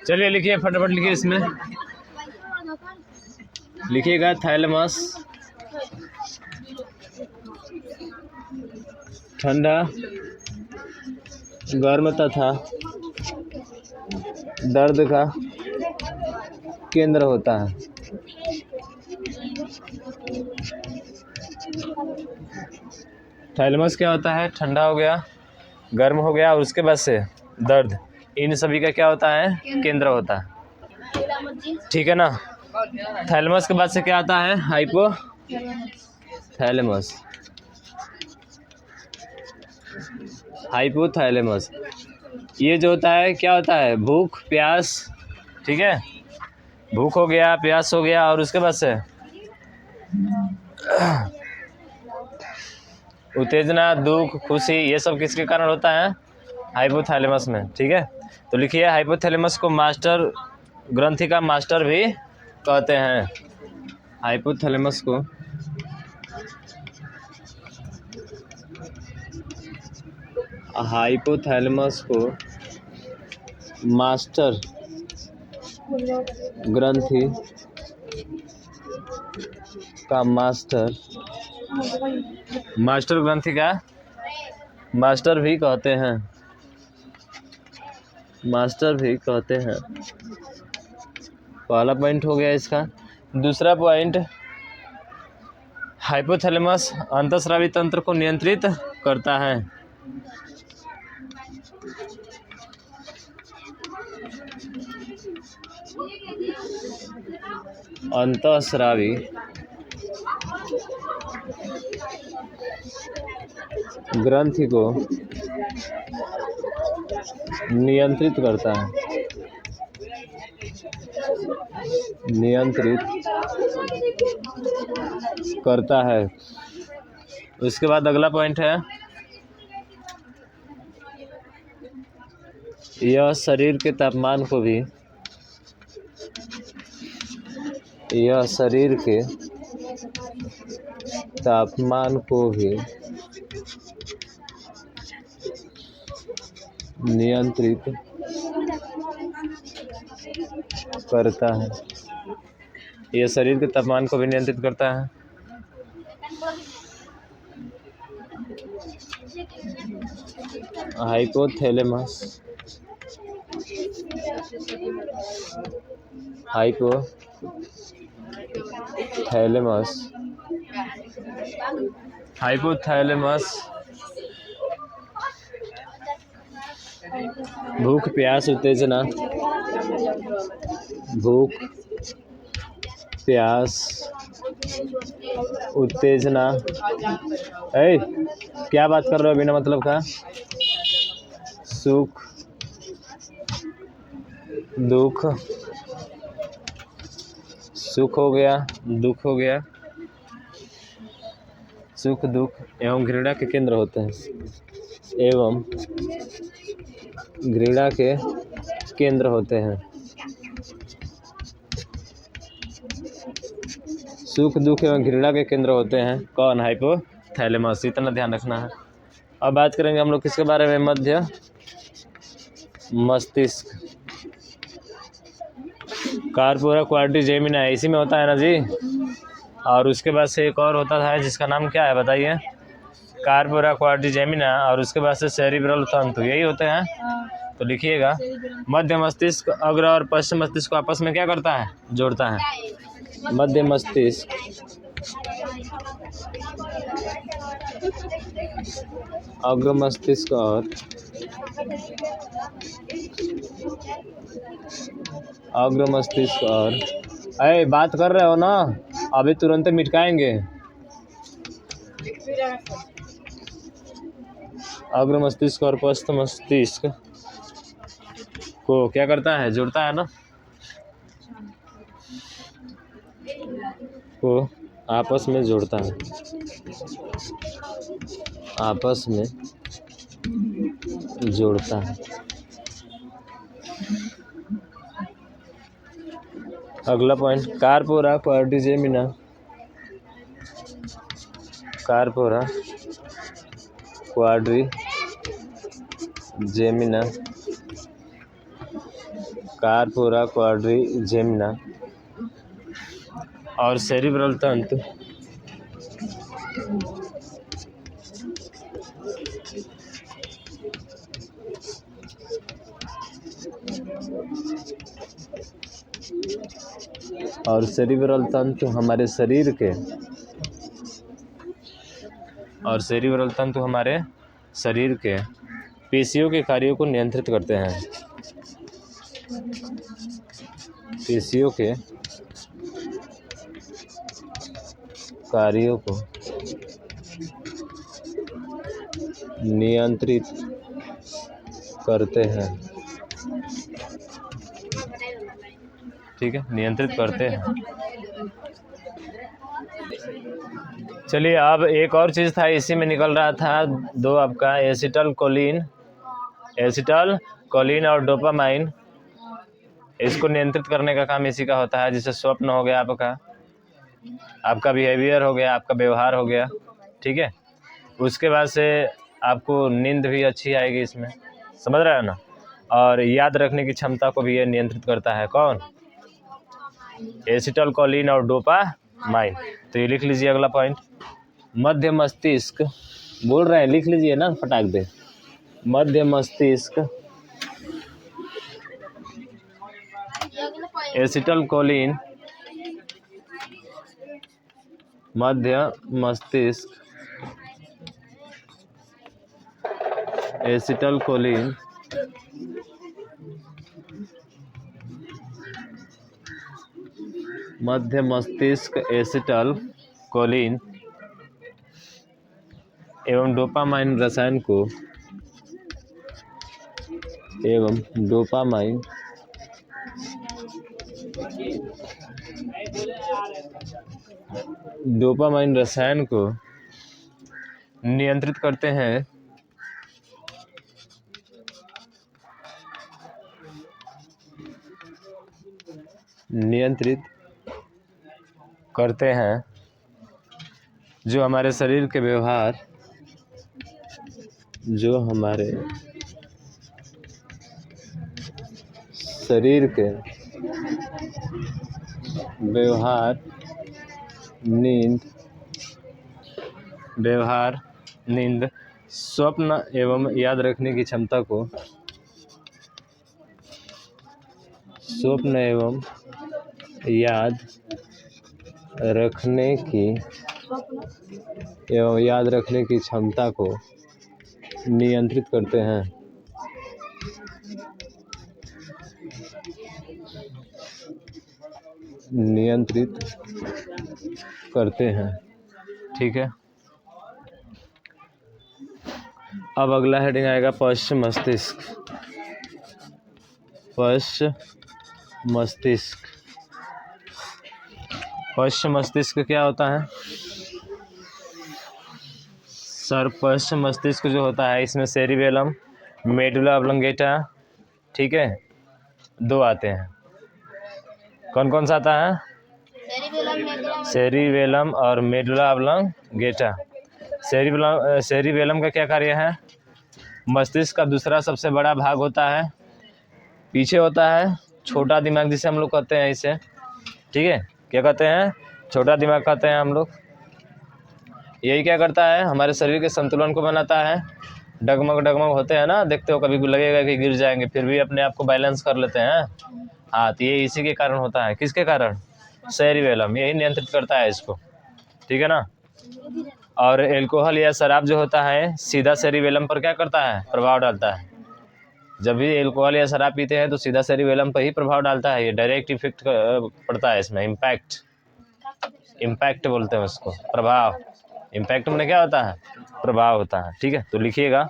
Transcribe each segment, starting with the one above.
चलिए लिखिए, फटाफट लिखिए। इसमें लिखिएगा थैलेमस ठंडा, गर्म तथा दर्द का केंद्र होता है। थैलेमस क्या होता है? ठंडा हो गया, गर्म हो गया और उसके बाद से दर्द, इन सभी का क्या होता है? केंद्र होता है। ठीक है ना। थैलेमस के बाद से क्या आता है? हाइपोथैलेमस। हाइपोथैलेमस ये जो होता है क्या होता है? भूख प्यास। ठीक है, भूख हो गया, प्यास हो गया और उसके बाद से उत्तेजना, दुख, खुशी, ये सब किसके कारण होता है? हाइपोथैलेमस में। ठीक है, तो लिखिए हाइपोथैलेमस को मास्टर ग्रंथि का मास्टर भी कहते हैं। हाइपोथैलेमस को मास्टर ग्रंथि का मास्टर ग्रंथि का मास्टर भी कहते हैं। पहला पॉइंट हो गया इसका। दूसरा पॉइंट, हाइपोथैलेमस अंतःस्रावी तंत्र को नियंत्रित करता है। अंतःस्रावी ग्रंथि को नियंत्रित करता है। उसके बाद अगला पॉइंट है, यह शरीर के तापमान को भी नियंत्रित करता है। यह शरीर के तापमान को भी नियंत्रित करता है। हाइपोथैलेमस भूख प्यास उत्तेजना क्या बात कर रहे हो बिना मतलब का? सुख दुख, सुख हो गया, दुख हो गया। सुख दुख एवं घृणा के केंद्र होते हैं। सुख दुख एवं घृणा के केंद्र होते हैं। कौन? हाइपोथैलेमस। इतना ध्यान रखना है। अब बात करेंगे हम लोग किसके बारे में? मध्य मस्तिष्क, कार्पोरा क्वाड्रिजेमिना, इसी में होता है ना जी। और उसके बाद से एक और होता है जिसका नाम क्या है बताइए? Corpora quadrigemina. और उसके बाद से सेरिब्रल तंतु, यही होते हैं। तो लिखिएगा, मध्य मस्तिष्क अग्र और पश्चिम मस्तिष्क को आपस में क्या करता है? जोड़ता है। मध्य मस्तिष्क अग्र मस्तिष्क और बात कर रहे हो ना, अभी तुरंत मिटकाएंगे। अग्र मस्तिष्क और पश्च मस्तिष्क को क्या करता है? जोड़ता है ना, को आपस में जोड़ता है, अगला point, corpora quadrigemina corpora quadrigemina और सेरिब्रल तंतु हमारे शरीर के पेशियों के कार्यों को नियंत्रित करते हैं। पेशियों के कार्यों को नियंत्रित करते हैं। ठीक है, नियंत्रित करते हैं। चलिए, अब एक और चीज़ था, इसी में निकल रहा था दो आपका एसिटल कोलिन और डोपामाइन। इसको नियंत्रित करने का काम इसी का होता है। जिससे स्वप्न हो गया आपका बिहेवियर हो गया, आपका व्यवहार हो गया। ठीक है, उसके बाद से आपको नींद भी अच्छी आएगी इसमें, समझ रहे हैं ना। और याद रखने की क्षमता को भी ये नियंत्रित करता है। कौन? एसिटल कोलिन और डोपामाइन। तो ये लिख लीजिए अगला पॉइंट। मध्य मस्तिष्क, बोल रहे हैं, लिख लीजिए ना फटाक दे। मध्य मस्तिष्क एसिटल कोलिन, मध्य मस्तिष्क एसिटल कोलिन मध्य मस्तिष्क एसिटल कोलिन एवं डोपामाइन रसायन को डोपामाइन रसायन को नियंत्रित करते हैं। जो हमारे शरीर के व्यवहार नींद, स्वप्न एवं याद रखने की क्षमता को नियंत्रित करते हैं। ठीक है, अब अगला हेडिंग आएगा पश्च मस्तिष्क क्या होता है सर? पश्च मस्तिष्क जो होता है, इसमें सेरिबेलम, मेडुला ऑब्लोंगेटा, ठीक है, दो आते हैं। कौन कौन सा आता है? सेरिबेलम और मेडुला ऑब्लोंगेटा। सेरिबेलम का क्या कार्य है? मस्तिष्क का दूसरा सबसे बड़ा भाग होता है, पीछे होता है, छोटा दिमाग जिसे हम लोग कहते हैं इसे। ठीक है, क्या कहते हैं? छोटा दिमाग कहते हैं हम लोग। यही क्या करता है? हमारे शरीर के संतुलन को बनाता है। डगमग होते हैं ना, देखते हो, कभी लगेगा कि गिर जाएंगे, फिर भी अपने आप को बैलेंस कर लेते हैं। हाँ, तो ये इसी के कारण होता है। किसके कारण? सेरिबेलम, यही नियंत्रित करता है इसको। ठीक है ना। और एल्कोहल या शराब जो होता है, सीधा सेरिबेलम पर क्या करता है? प्रभाव डालता है। जब भी एल्कोहल या शराब पीते हैं तो सीधा सेरिबेलम पर ही प्रभाव डालता है। ये डायरेक्ट इफेक्ट पड़ता है इसमें। इम्पैक्ट बोलते हैं उसको, प्रभाव। इम्पैक्ट में क्या होता है? प्रभाव होता है। ठीक है, तो लिखिएगा,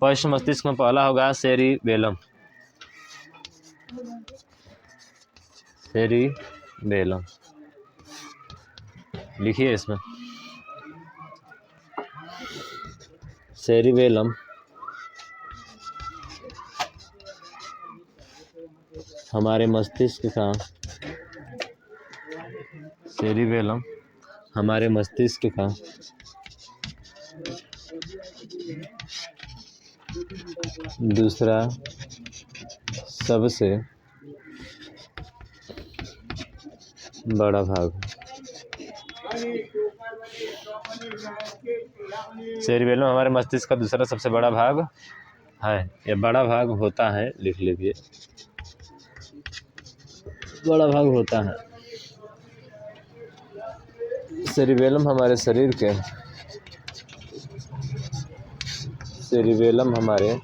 पश्च मस्तिष्क में पहला होगा सेरिबेलम। लिखिए इसमें, सेरिबेलम हमारे मस्तिष्क का दूसरा सबसे बड़ा भाग। सेरिबेलम हमारे मस्तिष्क का दूसरा सबसे बड़ा भाग है। ये बड़ा भाग होता है, लिख लीजिए, बड़ा भाग होता है। सेरिबेलम हमारे शरीर के सेरिबेलम हमारे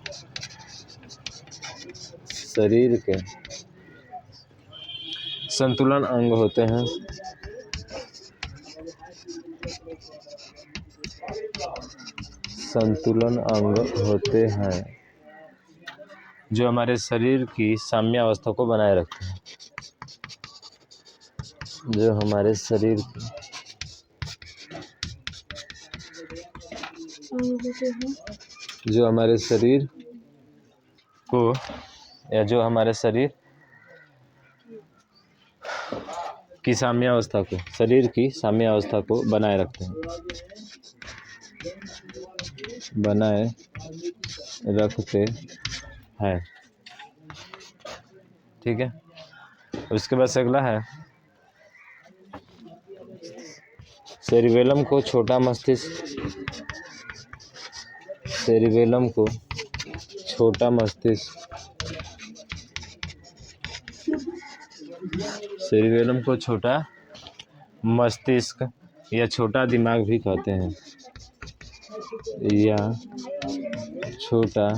शरीर के संतुलन अंग होते हैं। संतुलन अंग होते हैं जो हमारे शरीर की साम्यावस्था को बनाए रखते हैं। जो हमारे शरीर की जो हमारे शरीर को या जो हमारे शरीर की साम्यावस्था को शरीर की साम्यावस्था को बनाए रखते हैं, बनाए रखते हैं। ठीक है। उसके बाद अगला है सेरिबेलम को छोटा मस्तिष्क सेरिबेलम को छोटा मस्तिष्क सेरिबेलम को छोटा मस्तिष्क या छोटा दिमाग भी कहते हैं, या छोटा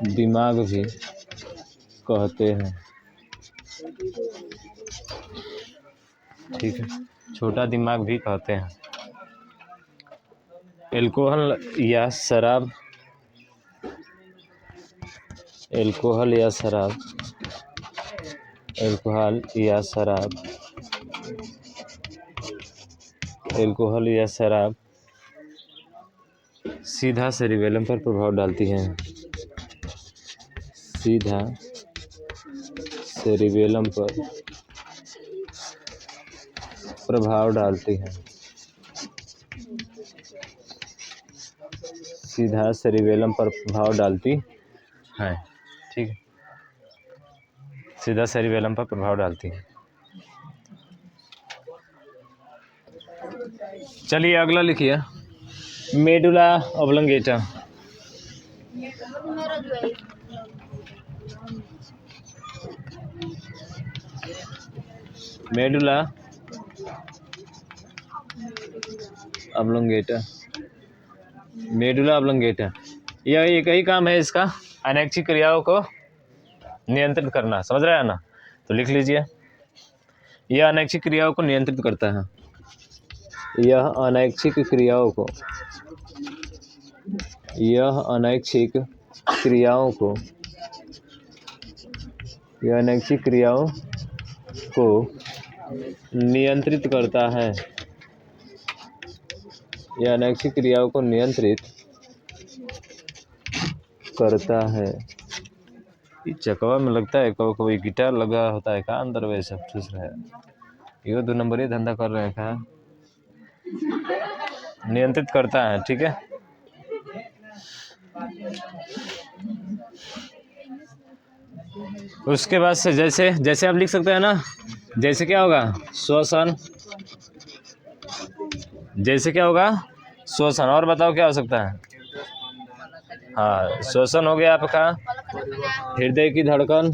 दिमाग भी कहते हैं। ठीक है, छोटा दिमाग भी कहते हैं। अल्कोहल या शराब अल्कोहल या शराब अल्कोहल या शराब अल्कोहल या शराब सीधा सेरिबेलम पर प्रभाव डालती हैं। सीधा सेरिबेलम पर प्रभाव डालती हैं। सीधा सेरिबेलम पर प्रभाव डालती है। ठीक है, सीधा सेरिबेलम पर प्रभाव डालती है। चलिए अगला लिखिए, medulla oblongata. Medulla oblongata medulla oblongata, यह एक ही काम है इसका, अनैच्छिक क्रियाओं को नियंत्रित करना। समझ रहे हैं ना? तो लिख लीजिए, यह अनैच्छिक क्रियाओं को नियंत्रित करता है। यह अनैच्छिक क्रियाओं को यह अनैच्छिक क्रियाओं को यह अनैच्छिक क्रियाओं को नियंत्रित करता है। यह अनैच्छिक क्रियाओं को नियंत्रित करता है। चकवा में लगता है कोई गिटार लगा होता है का अंदर, वैसे ठूस रहा है। ये 2 नंबरी धंधा कर रहे हैं का, नियंत्रित करता है। ठीक है, उसके बाद से जैसे जैसे आप लिख सकते हैं ना, जैसे क्या होगा श्वसन, जैसे क्या होगा श्वसन। और बताओ क्या हो सकता है? हाँ, श्वसन हो गया आपका हृदय की धड़कन,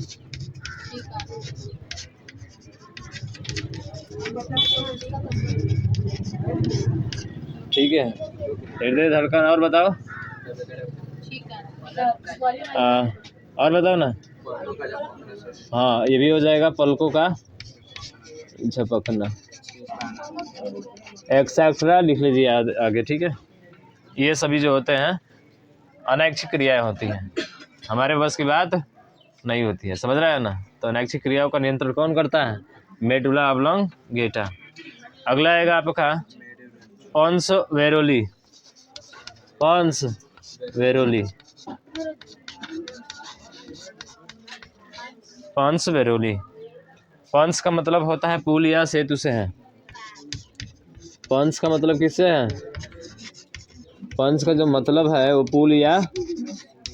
ठीक है, हृदय धड़कन। और बताओ, और बताओ ना। हाँ, ये भी हो जाएगा पलकों का झपकना, एक्सेट्रा लिख लीजिए आगे। ठीक है, ये सभी जो होते हैं अनैच्छिक क्रियाएं होती हैं, हमारे बस की बात नहीं होती है। समझ रहे हैं ना? तो अनैच्छिक क्रियाओं का नियंत्रण कौन करता है? Medulla oblongata. अगला आएगा आपका पोन्स वेरोली। पोन्स वेरोली पोन्स वेरोली। पोन्स का मतलब होता है पुल या सेतु से है। पोन्स का मतलब किससे है? पोन्स का जो मतलब है वो पुल या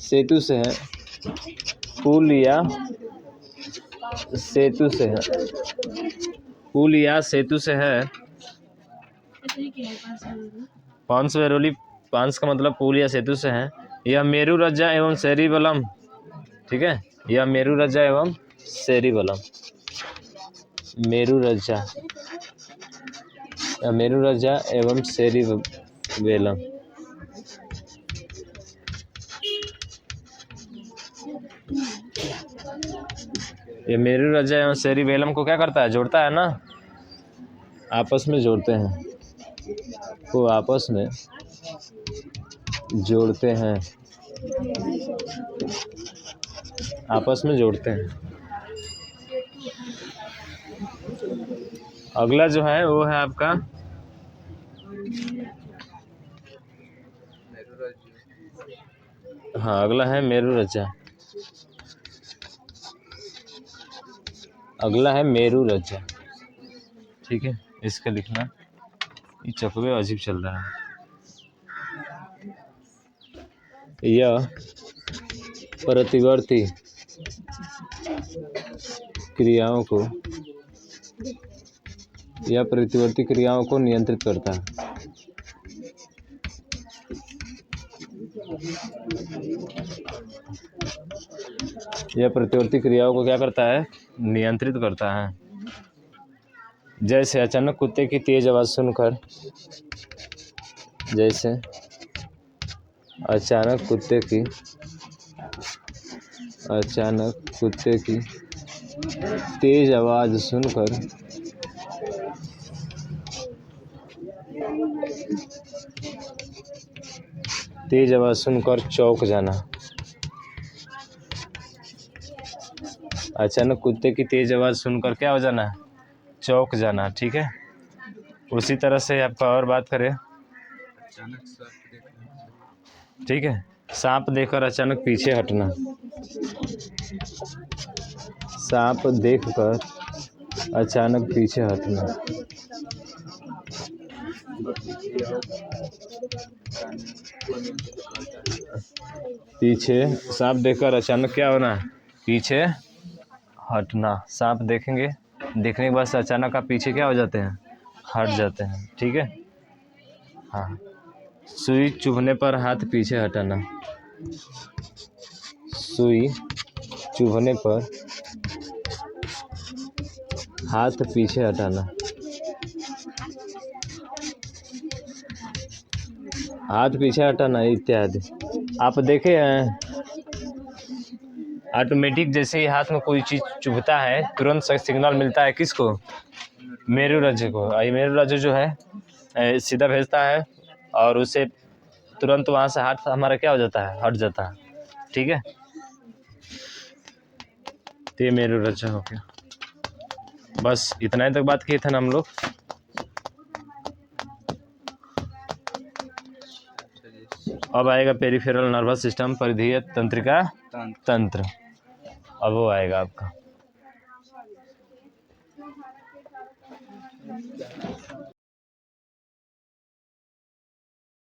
सेतु से है। पुल या सेतु से है, पुल या सेतु से है। पांस वेरोली, पांस का मतलब पुल या सेतु से है। यह मेरु रज्जा एवं सेरिबलम, ठीक है, यह मेरु रज्जा एवं सेरिबलम, मेरु रज्जा, मेरु रज्जा एवं सेरिबेलम। ये मेरु रज्जा एवं सेरिबेलम को क्या करता है, जोड़ता है ना, आपस में जोड़ते हैं, को आपस में जोड़ते हैं, आपस में जोड़ते हैं। अगला जो है वो है आपका हाँ, अगला है मेरु रज्जा, अगला है मेरु रज्जा, ठीक है, इसका लिखना। ये चकवे अजीब चल रहा है। यह प्रतिवर्ती क्रियाओं को, यह प्रतिवर्ती क्रियाओं को नियंत्रित करता है। यह प्रतिवर्ती क्रियाओं को क्या करता है, नियंत्रित करता है। जैसे अचानक कुत्ते की तेज आवाज़ सुनकर, जैसे अचानक कुत्ते की तेज आवाज़ सुनकर चौंक जाना। अचानक कुत्ते की तेज आवाज़ सुनकर क्या हो जाना, चौंक जाना, ठीक है। उसी तरह से आपका और बात करें, ठीक है, सांप देखकर अचानक पीछे हटना, सांप देखकर अचानक पीछे हटना। पीछे, सांप देखकर अचानक क्या होना, पीछे हटना। सांप देखेंगे, देखने के बाद से अचानक आप पीछे क्या हो जाते हैं, हट जाते हैं, ठीक है। हाँ, सुई चुभने पर हाथ पीछे हटाना, सुई चुभने पर हाथ पीछे हटाना, हाथ पीछे हटाना इत्यादि। आप देखे हैं ऑटोमेटिक जैसे ही हाथ में कोई चीज़ चुभता है तुरंत सिग्नल मिलता है किसको, मेरु रज्जु को। ये मेरु रज्जु जो है सीधा भेजता है और उसे तुरंत वहाँ से हाथ हमारा क्या हो जाता है, हट जाता है, ठीक है। तो ये मेरु रज्जु हो गया। बस इतना ही तक बात किए थे ना हम लोग। अब आएगा पेरिफेरल नर्वस सिस्टम, परिधीय तंत्रिका तंत्र, अब वो आएगा आपका।